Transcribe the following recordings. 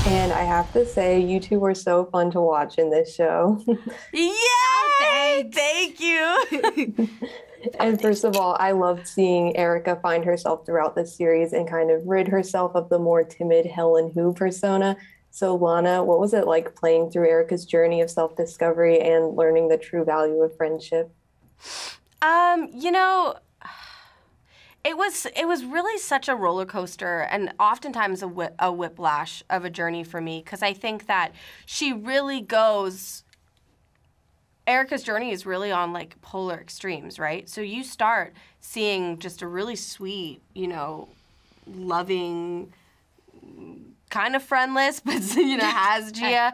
And I have to say, you two were so fun to watch in this show. Yay! Thank you. And first of all, I loved seeing Erica find herself throughout the series and kind of rid herself of the more timid Helen Who persona. So, Lana, what was it like playing through Erica's journey of self-discovery and learning the true value of friendship? You know, it was really such a roller coaster and oftentimes a whiplash of a journey for me, because I think that she really goes. Erica's journey is really on like polar extremes, right? So you start seeing just a really sweet, loving, kind of friendless, but has Gia,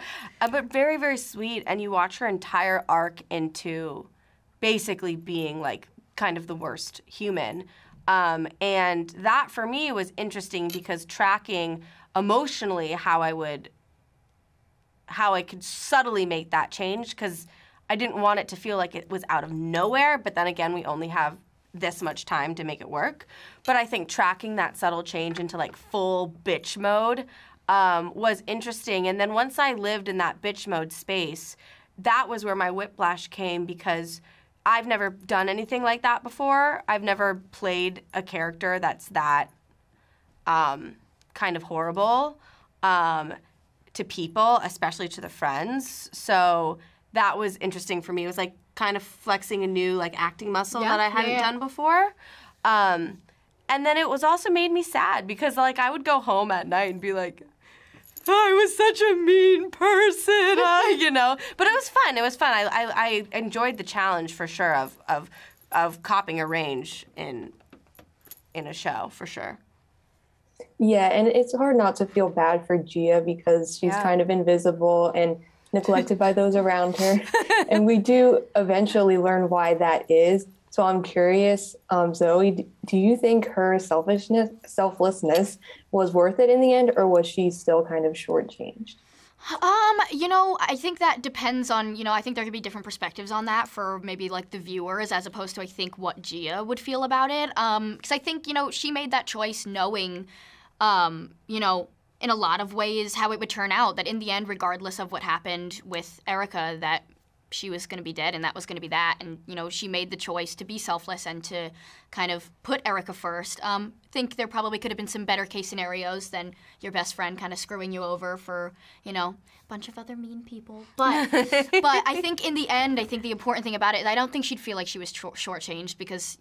but very, very sweet. And you watch her entire arc into basically being like kind of the worst human. And that for me was interesting because tracking emotionally how I could subtly make that change, because I didn't want it to feel like it was out of nowhere, but then again, we only have this much time to make it work. But I think tracking that subtle change into like full bitch mode was interesting. And then once I lived in that bitch mode space, that was where my whiplash came, because I've never done anything like that before. I've never played a character that's that kind of horrible to people, especially to the friends. So that was interesting for me. It was like kind of flexing a new like acting muscle that I hadn't done before. And then it was also made me sad because like I would go home at night and be like, I was such a mean person, But it was fun. It was fun. I enjoyed the challenge for sure of copying a range in a show for sure. Yeah, and it's hard not to feel bad for Gia because she's kind of invisible and neglected by those around her. And we do eventually learn why that is. So I'm curious, Zoe, do you think her selflessness was worth it in the end, or was she still kind of shortchanged? I think that depends on, I think there could be different perspectives on that for maybe like the viewers as opposed to I think what Gia would feel about it. Because I think, she made that choice knowing, in a lot of ways how it would turn out, that in the end, regardless of what happened with Erica, that she was going to be dead and that was going to be that. And, she made the choice to be selfless and to kind of put Erica first. I think there probably could have been some better case scenarios than your best friend kind of screwing you over for, a bunch of other mean people. But I think in the end, I think the important thing about it, I don't think she'd feel like she was shortchanged because,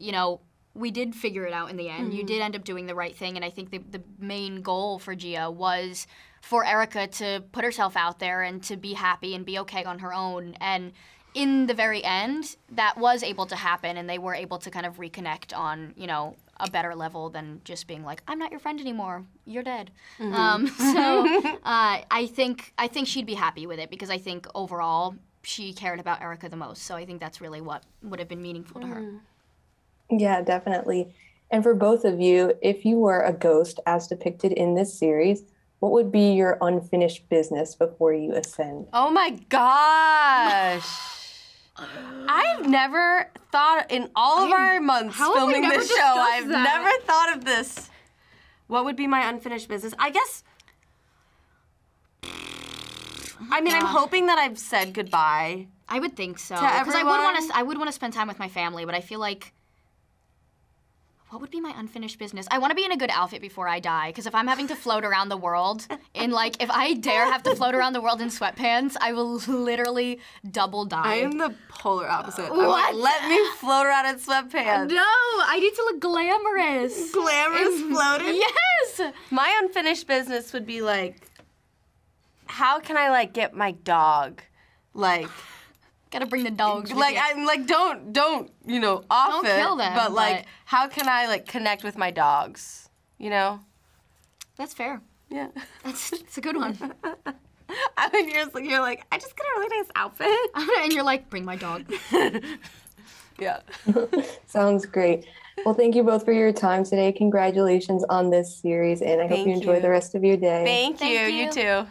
we did figure it out in the end. Mm-hmm. You did end up doing the right thing, and I think the main goal for Gia was for Erica to put herself out there and to be happy and be okay on her own. And in the very end, that was able to happen, and they were able to kind of reconnect on, a better level than just being like, I'm not your friend anymore, you're dead. Mm-hmm. I think she'd be happy with it because I think overall she cared about Erica the most. So I think that's really what would have been meaningful to her. Yeah, definitely. And for both of you, if you were a ghost as depicted in this series, what would be your unfinished business before you ascend? Oh my gosh. I've never thought in all of our months filming this show, I've never thought of this. What would be my unfinished business? I guess, I'm hoping that I've said goodbye. I would think so. Because I would want to spend time with my family, but I feel like, what would be my unfinished business? I want to be in a good outfit before I die, because if I'm having to float around the world if I dare have to float around the world in sweatpants, I will literally double die. I am the polar opposite. What? Let me float around in sweatpants. No, I need to look glamorous. Glamorous floating? Yes! My unfinished business would be how can I get my dog? Gotta bring the dogs with you. I'm don't off don't it. Kill them, but how can I connect with my dogs? That's fair. Yeah. It's a good one. You're like, I just got a really nice outfit. And you're like, bring my dog. Yeah. Sounds great. Well, thank you both for your time today. Congratulations on this series, and I hope you enjoy the rest of your day. Thank you. You too.